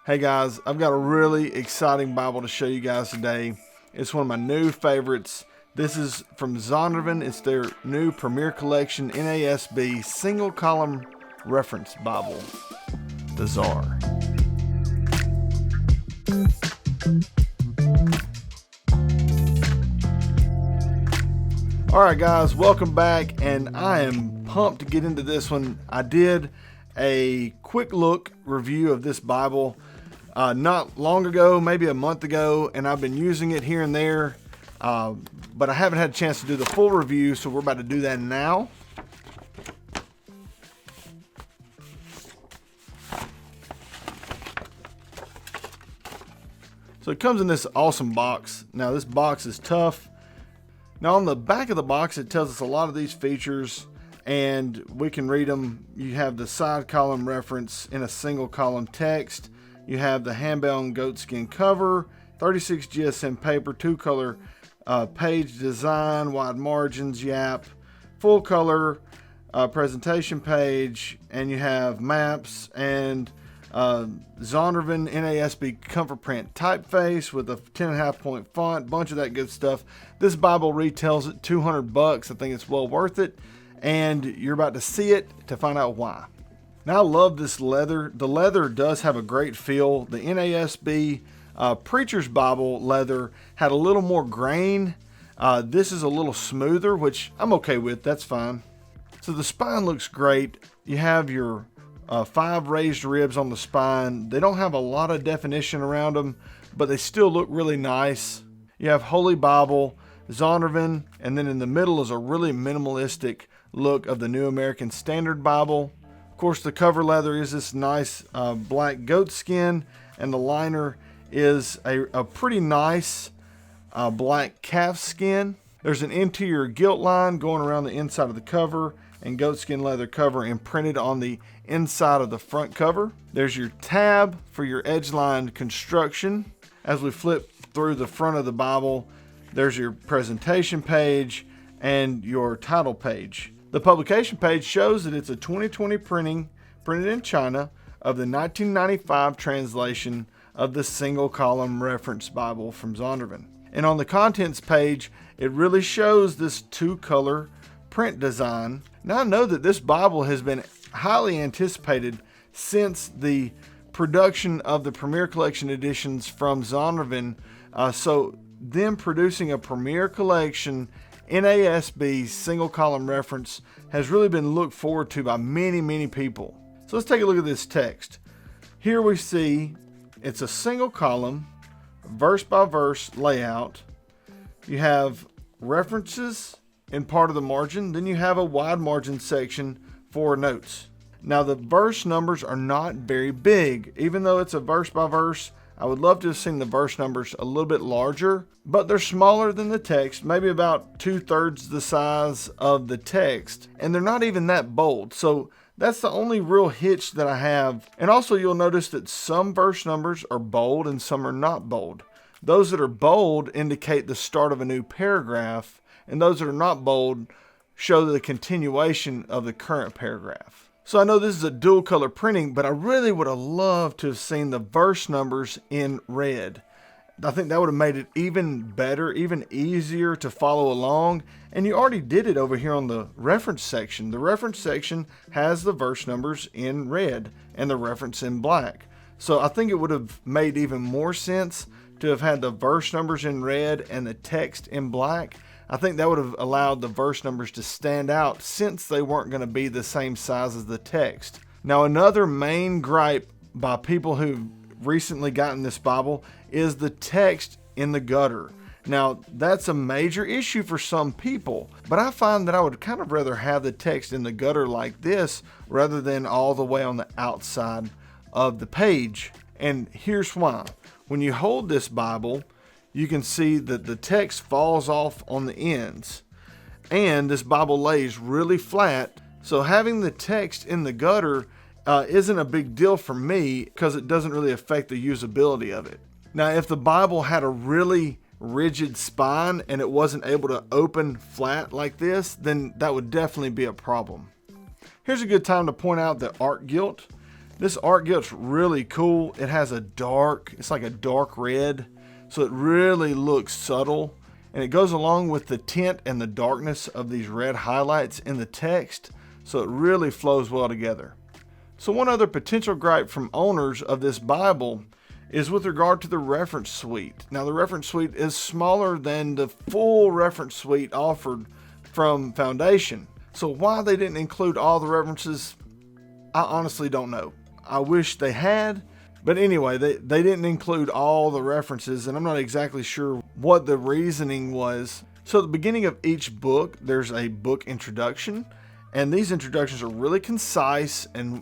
Hey guys, I've got a really exciting Bible to show you guys today. It's one of my new favorites. This is from Zondervan. It's their new Premier Collection NASB single column reference Bible, the Czar. Alright guys, welcome back, and I am pumped to get into this one. I did a quick look review of this Bible not long ago, maybe a month ago, and I've been using it here and there, but I haven't had a chance to do the full review, so we're about to do that now. So it comes in this awesome box. Now this box is tough. Now on the back of the box it tells us a lot of these features, and we can read them. You have the side column reference in a single column text. You have the hand-bound goatskin cover, 36 GSM paper, 2-color page design, wide margins, yap, full color presentation page, and you have maps and Zondervan NASB comfort print typeface with a 10.5 point font, bunch of that good stuff. This Bible retails at $200. I think it's well worth it, and you're about to see it to find out why. Now I love this leather. The leather does have a great feel. The NASB Preacher's Bible leather had a little more grain. This is a little smoother, which I'm okay with. That's fine. So the spine looks great. You have your 5 raised ribs on the spine. They don't have a lot of definition around them, but they still look really nice. You have Holy Bible, Zondervan, and then in the middle is a really minimalistic look of the New American Standard Bible. Of course, the cover leather is this nice black goat skin, and the liner is a pretty nice black calf skin. There's an interior gilt line going around the inside of the cover, and goatskin leather cover imprinted on the inside of the front cover. There's your tab for your edge line construction. As we flip through the front of the Bible, there's your presentation page and your title page. The publication page shows that it's a 2020 printing, printed in China, of the 1995 translation of the single column reference Bible from Zondervan. And on the contents page, it really shows this 2-color print design. Now I know that this Bible has been highly anticipated since the production of the Premier Collection editions from Zondervan. So them producing a Premier Collection NASB single column reference has really been looked forward to by many people. So let's take a look at this text. Here we see it's a single column, verse by verse layout. You have references in part of the margin, then you have a wide margin section for notes. Now the verse numbers are not very big. Even though it's a verse by verse, I would love to have seen the verse numbers a little bit larger, but they're smaller than the text, maybe about 2/3 the size of the text, and they're not even that bold. So that's the only real hitch that I have. And also you'll notice that some verse numbers are bold and some are not bold. Those that are bold indicate the start of a new paragraph, and those that are not bold show the continuation of the current paragraph. So I know this is a dual color printing, but I really would have loved to have seen the verse numbers in red. I think that would have made it even better, even easier to follow along. And you already did it over here on the reference section. The reference section has the verse numbers in red and the reference in black. So I think it would have made even more sense to have had the verse numbers in red and the text in black. I think that would have allowed the verse numbers to stand out since they weren't going to be the same size as the text. Now another main gripe by people who've recently gotten this Bible is the text in the gutter. Now that's a major issue for some people, but I find that I would kind of rather have the text in the gutter like this rather than all the way on the outside of the page. And here's why. When you hold this Bible, you can see that the text falls off on the ends, and this Bible lays really flat. So having the text in the gutter isn't a big deal for me because it doesn't really affect the usability of it. Now, if the Bible had a really rigid spine and it wasn't able to open flat like this, then that would definitely be a problem. Here's a good time to point out the art gilt. This art gilt's really cool. It has it's like a dark red, so it really looks subtle, and it goes along with the tint and the darkness of these red highlights in the text, so it really flows well together. So one other potential gripe from owners of this Bible is with regard to the reference suite. Now the reference suite is smaller than the full reference suite offered from Foundation. So why they didn't include all the references, I honestly don't know. I wish they had, but anyway, they didn't include all the references, and I'm not exactly sure what the reasoning was. So at the beginning of each book, there's a book introduction, and these introductions are really concise and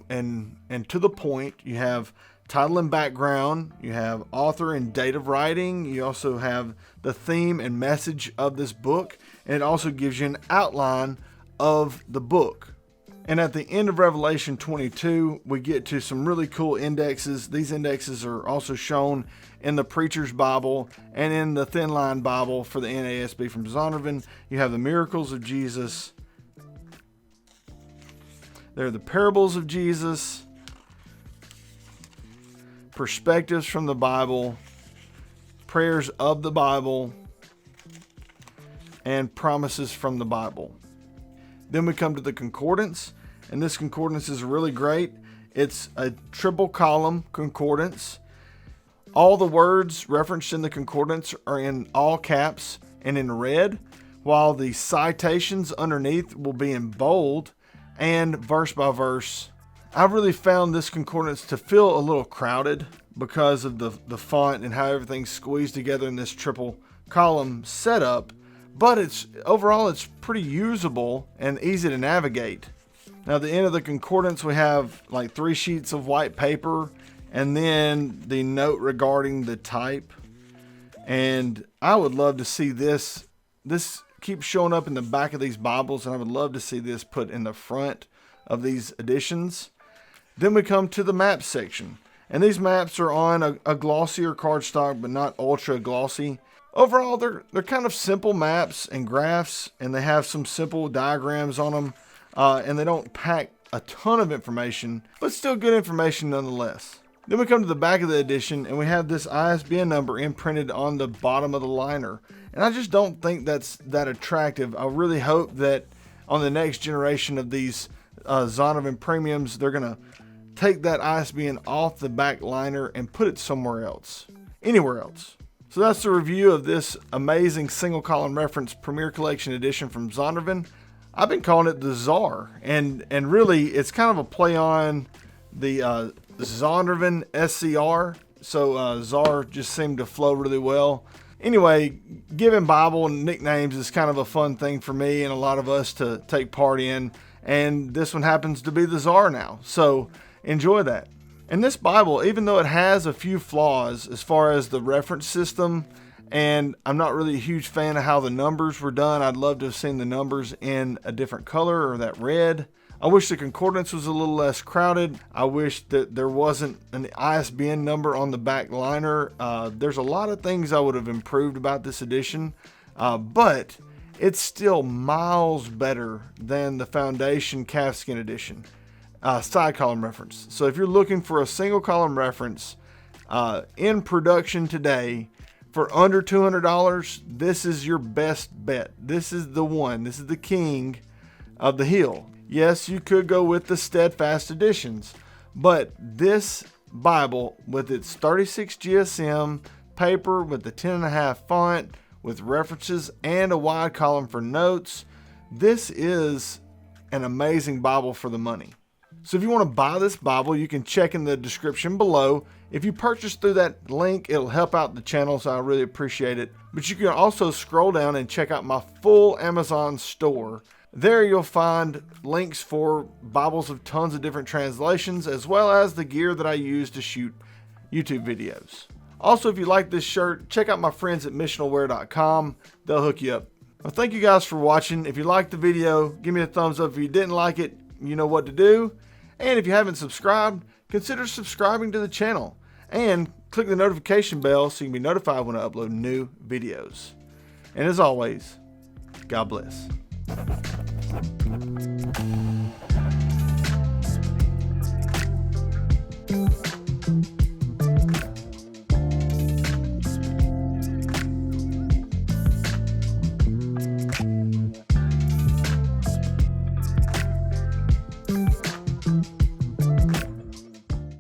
to the point. You have title and background, you have author and date of writing, you also have the theme and message of this book, and it also gives you an outline of the book. And at the end of Revelation 22, we get to some really cool indexes. These indexes are also shown in the Preacher's Bible and in the Thin Line Bible for the NASB from Zondervan. You have the miracles of Jesus. There are the parables of Jesus, perspectives from the Bible, prayers of the Bible, and promises from the Bible. Then we come to the concordance, and this concordance is really great. It's a triple column concordance. All the words referenced in the concordance are in all caps and in red, while the citations underneath will be in bold and verse by verse. I really found this concordance to feel a little crowded because of the font and how everything's squeezed together in this triple column setup. But overall it's pretty usable and easy to navigate. Now at the end of the concordance we have like 3 sheets of white paper and then the note regarding the type. And I would love to see this keeps showing up in the back of these Bibles, and I would love to see this put in the front of these editions. Then we come to the map section, and these maps are on a glossier cardstock but not ultra glossy. Overall, they're kind of simple maps and graphs, and they have some simple diagrams on them, and they don't pack a ton of information, but still good information nonetheless. Then we come to the back of the edition, and we have this ISBN number imprinted on the bottom of the liner, and I just don't think that's that attractive. I really hope that on the next generation of these Zondervan Premiums, they're going to take that ISBN off the back liner and put it somewhere else, anywhere else. So that's the review of this amazing single column reference Premier Collection edition from Zondervan. I've been calling it the Czar, and really it's kind of a play on the Zondervan SCR. So Czar just seemed to flow really well. Anyway, giving Bible nicknames is kind of a fun thing for me and a lot of us to take part in, and this one happens to be the Czar now. So enjoy that. And this Bible, even though it has a few flaws as far as the reference system, and I'm not really a huge fan of how the numbers were done. I'd love to have seen the numbers in a different color or that red. I wish the concordance was a little less crowded. I wish that there wasn't an ISBN number on the back liner. There's a lot of things I would have improved about this edition, but it's still miles better than the Foundation Calfskin edition. Side column reference. So if you're looking for a single column reference in production today for under $200, this is your best bet. This is the one. This is the king of the hill. Yes, you could go with the Steadfast editions, but this Bible with its 36 GSM paper with the 10.5 font with references and a wide column for notes, this is an amazing Bible for the money. So if you want to buy this Bible, you can check in the description below. If you purchase through that link, it'll help out the channel, so I really appreciate it. But you can also scroll down and check out my full Amazon store. There you'll find links for Bibles of tons of different translations, as well as the gear that I use to shoot YouTube videos. Also, if you like this shirt, check out my friends at missionalwear.com. They'll hook you up. Well, thank you guys for watching. If you liked the video, give me a thumbs up. If you didn't like it, you know what to do. And if you haven't subscribed, consider subscribing to the channel and click the notification bell so you can be notified when I upload new videos. And as always, God bless.